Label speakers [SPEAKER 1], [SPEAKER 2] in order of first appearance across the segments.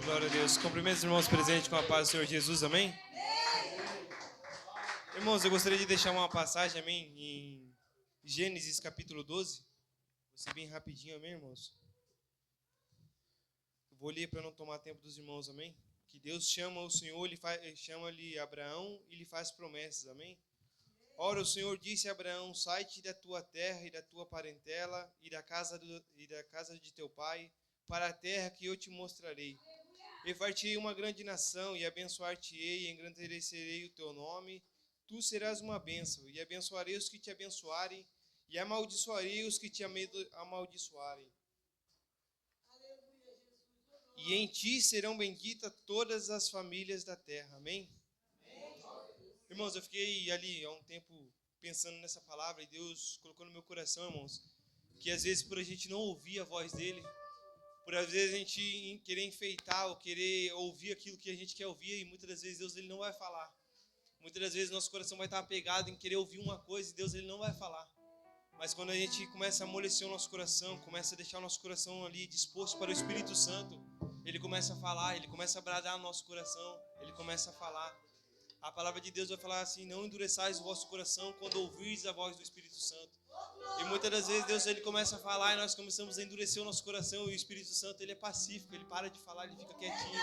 [SPEAKER 1] Glória a Deus. Cumprimento os irmãos presentes com a paz do Senhor Jesus, amém? Irmãos, eu gostaria de deixar uma passagem, amém, em Gênesis capítulo 12. Vou ser bem rapidinho, amém, irmãos? Eu vou ler para não tomar tempo dos irmãos, amém? Que Deus chama o Senhor, chama-lhe Abraão e lhe faz promessas, amém? Ora, o Senhor disse a Abraão: sai-te da tua terra e da tua parentela e da casa de teu pai, para a terra que eu te mostrarei. E far-te-ei uma grande nação, e abençoar-te-ei, e engrandecerei o teu nome. Tu serás uma bênção, e abençoarei os que te abençoarem, e amaldiçoarei os que te amaldiçoarem. E em ti serão benditas todas as famílias da terra. Amém? Irmãos, eu fiquei ali há um tempo pensando nessa palavra, e Deus colocou no meu coração, irmãos, que às vezes por a gente não ouvir a voz dele, por às vezes a gente querer enfeitar ou querer ouvir aquilo que a gente quer ouvir, e muitas das vezes Deus ele não vai falar. Muitas das vezes nosso coração vai estar apegado em querer ouvir uma coisa e Deus ele não vai falar. Mas quando a gente começa a amolecer o nosso coração, começa a deixar o nosso coração ali disposto para o Espírito Santo, ele começa a falar, ele começa a bradar no nosso coração, ele começa a falar. A palavra de Deus vai falar assim: não endureçais o vosso coração quando ouvirdes a voz do Espírito Santo. E muitas das vezes Deus ele começa a falar e nós começamos a endurecer o nosso coração, e o Espírito Santo ele é pacífico, ele para de falar, ele fica quietinho.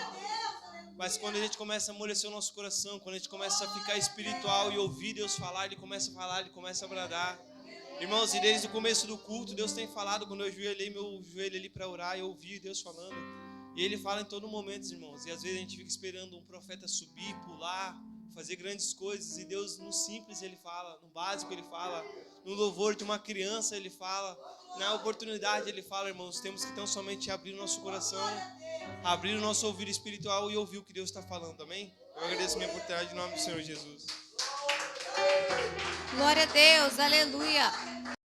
[SPEAKER 1] Mas quando a gente começa a amolecer o nosso coração, quando a gente começa a ficar espiritual e ouvir Deus falar, ele começa a falar, ele começa a bradar. Irmãos, e desde o começo do culto, Deus tem falado. Quando eu ajoelhei meu joelho ali para orar, eu ouvi Deus falando. E ele fala em todo momento, irmãos. E às vezes a gente fica esperando um profeta subir, pular, fazer grandes coisas. E Deus no simples ele fala, no básico ele fala, no louvor de uma criança ele fala, na oportunidade ele fala, irmãos. Temos que tão somente abrir o nosso coração, abrir o nosso ouvido espiritual e ouvir o que Deus está falando, amém? Eu agradeço a minha oportunidade em nome do Senhor Jesus.
[SPEAKER 2] Glória a Deus, aleluia.